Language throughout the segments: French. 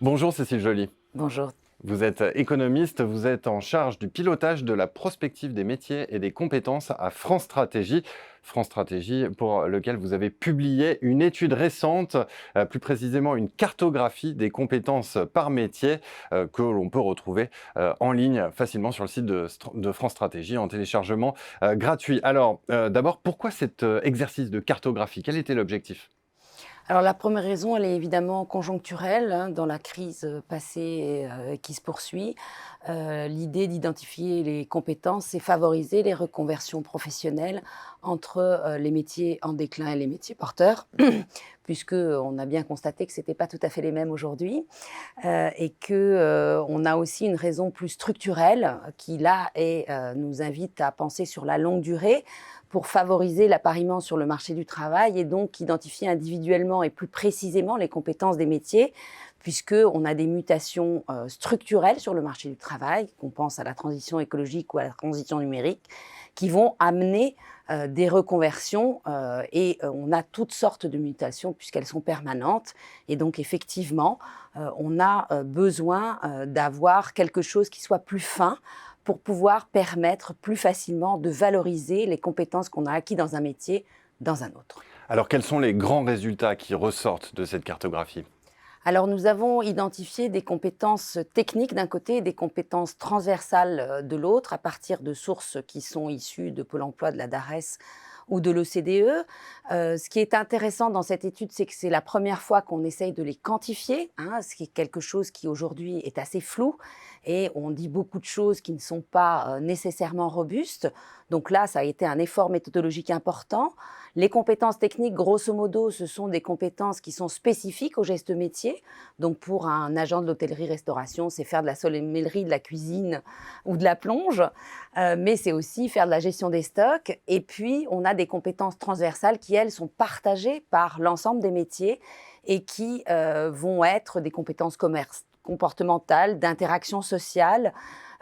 Bonjour Cécile Joly. Bonjour. Vous êtes économiste, vous êtes en charge du pilotage de la prospective des métiers et des compétences à France Stratégie. France Stratégie pour lequel vous avez publié une étude récente, plus précisément une cartographie des compétences par métier que l'on peut retrouver en ligne facilement sur le site de France Stratégie en téléchargement gratuit. Alors d'abord, pourquoi cet exercice de cartographie? Quel était l'objectif? Alors la première raison, elle est évidemment conjoncturelle, dans la crise passée qui se poursuit. L'idée d'identifier les compétences et favoriser les reconversions professionnelles entre les métiers en déclin et les métiers porteurs, puisqu'on a bien constaté que ce n'était pas tout à fait les mêmes aujourd'hui, et qu'on a aussi une raison plus structurelle qui, là, nous invite à penser sur la longue durée pour favoriser l'appariement sur le marché du travail et donc identifier individuellement et plus précisément les compétences des métiers, puisqu'on a des mutations structurelles sur le marché du travail, qu'on pense à la transition écologique ou à la transition numérique, qui vont amener des reconversions et on a toutes sortes de mutations puisqu'elles sont permanentes. Et donc effectivement, on a besoin d'avoir quelque chose qui soit plus fin pour pouvoir permettre plus facilement de valoriser les compétences qu'on a acquises dans un métier dans un autre. Alors quels sont les grands résultats qui ressortent de cette cartographie? Alors nous avons identifié des compétences techniques d'un côté et des compétences transversales de l'autre à partir de sources qui sont issues de Pôle emploi, de la DARES ou de l'OCDE. Ce qui est intéressant dans cette étude, c'est que c'est la première fois qu'on essaye de les quantifier, ce qui est quelque chose qui aujourd'hui est assez flou et on dit beaucoup de choses qui ne sont pas nécessairement robustes. Donc là, ça a été un effort méthodologique important. Les compétences techniques, grosso modo, ce sont des compétences qui sont spécifiques au geste métier. Donc pour un agent de l'hôtellerie-restauration, c'est faire de la sommellerie, de la cuisine ou de la plonge, mais c'est aussi faire de la gestion des stocks. Et puis, on a des compétences transversales qui, elles, sont partagées par l'ensemble des métiers et qui vont être des compétences comportementales, d'interaction sociale,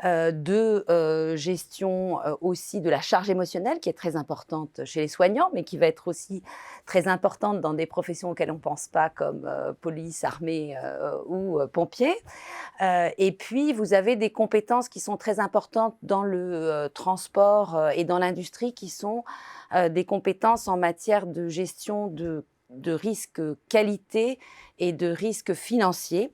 de gestion aussi de la charge émotionnelle qui est très importante chez les soignants, mais qui va être aussi très importante dans des professions auxquelles on ne pense pas comme police, armée ou pompiers. Et puis, vous avez des compétences qui sont très importantes dans le transport et dans l'industrie qui sont des compétences en matière de gestion de risques qualité et de risques financiers.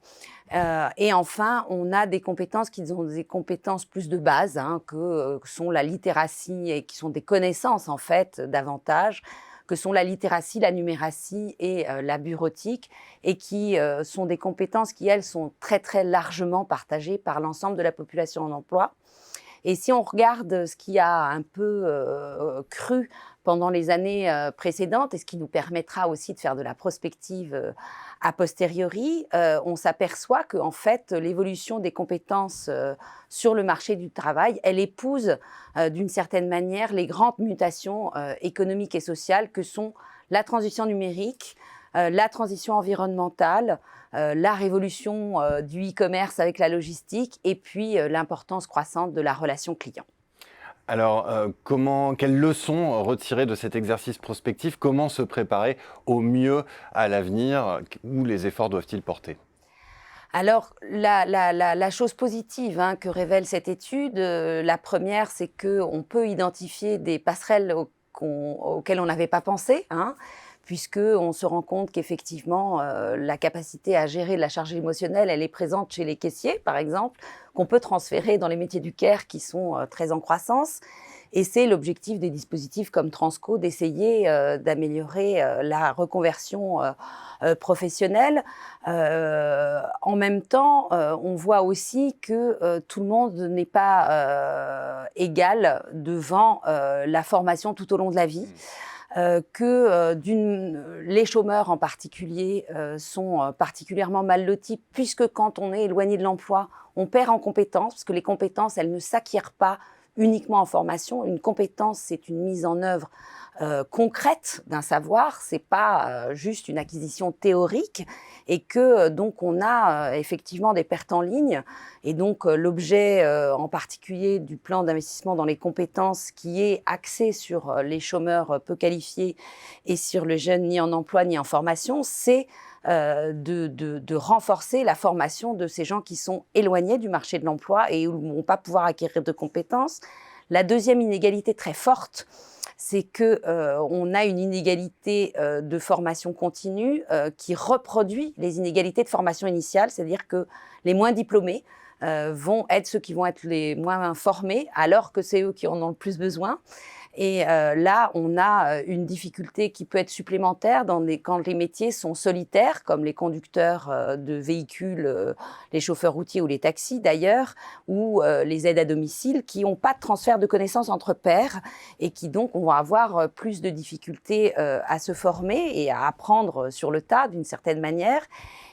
Et enfin, on a des compétences qui sont des compétences plus de base, que sont la littératie et qui sont des connaissances en fait davantage, que sont la littératie, la numératie et la bureautique, et qui sont des compétences qui, elles, sont très très largement partagées par l'ensemble de la population en emploi. Et si on regarde ce qui a un peu cru pendant les années précédentes et ce qui nous permettra aussi de faire de la prospective a posteriori, on s'aperçoit qu'en fait, l'évolution des compétences sur le marché du travail, elle épouse d'une certaine manière les grandes mutations économiques et sociales que sont la transition numérique, la transition environnementale, la révolution du e-commerce avec la logistique et puis l'importance croissante de la relation client. Alors, quelles leçons retirer de cet exercice prospectif? Comment se préparer au mieux à l'avenir? Où les efforts doivent-ils porter? Alors, la chose positive que révèle cette étude, la première, c'est qu'on peut identifier des passerelles auxquelles on n'avait pas pensé, puisqu'on se rend compte qu'effectivement, la capacité à gérer la charge émotionnelle, elle est présente chez les caissiers, par exemple, qu'on peut transférer dans les métiers du care qui sont très en croissance. Et c'est l'objectif des dispositifs comme Transco d'essayer d'améliorer la reconversion professionnelle. En même temps, on voit aussi que tout le monde n'est pas égal devant la formation tout au long de la vie. Les chômeurs en particulier sont particulièrement mal lotis puisque quand on est éloigné de l'emploi, on perd en compétences parce que les compétences, elles ne s'acquièrent pas uniquement en formation. Une compétence, c'est une mise en œuvre concrète d'un savoir, c'est pas juste une acquisition théorique et que donc on a effectivement des pertes en ligne et donc l'objet en particulier du plan d'investissement dans les compétences qui est axé sur les chômeurs peu qualifiés et sur les jeunes ni en emploi ni en formation, c'est de renforcer la formation de ces gens qui sont éloignés du marché de l'emploi et où ne vont pas pouvoir acquérir de compétences. La deuxième inégalité très forte, c'est qu'on a une inégalité de formation continue qui reproduit les inégalités de formation initiale, c'est-à-dire que les moins diplômés vont être ceux qui vont être les moins formés, alors que c'est eux qui en ont le plus besoin. Et là, on a une difficulté qui peut être supplémentaire quand les métiers sont solitaires, comme les conducteurs de véhicules, les chauffeurs routiers ou les taxis d'ailleurs, ou les aides à domicile, qui n'ont pas de transfert de connaissances entre pairs et qui donc vont avoir plus de difficultés à se former et à apprendre sur le tas d'une certaine manière.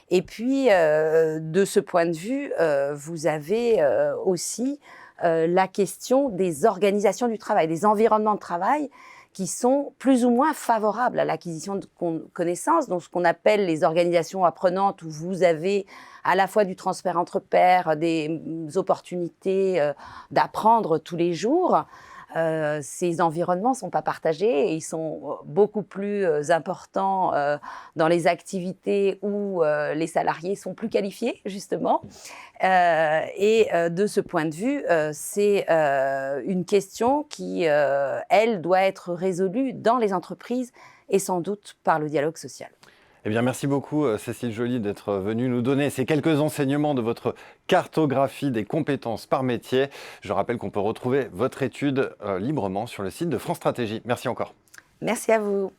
Et puis, de ce point de vue, vous avez aussi la question des organisations du travail, des environnements de travail qui sont plus ou moins favorables à l'acquisition de connaissances, donc ce qu'on appelle les organisations apprenantes, où vous avez à la fois du transfert entre pairs, des opportunités d'apprendre tous les jours. Ces environnements ne sont pas partagés et ils sont beaucoup plus importants dans les activités où les salariés sont plus qualifiés, justement. De ce point de vue, c'est une question qui, elle, doit être résolue dans les entreprises et sans doute par le dialogue social. Eh bien, merci beaucoup, Cécile Joly, d'être venue nous donner ces quelques enseignements de votre cartographie des compétences par métier. Je rappelle qu'on peut retrouver votre étude librement sur le site de France Stratégie. Merci encore. Merci à vous.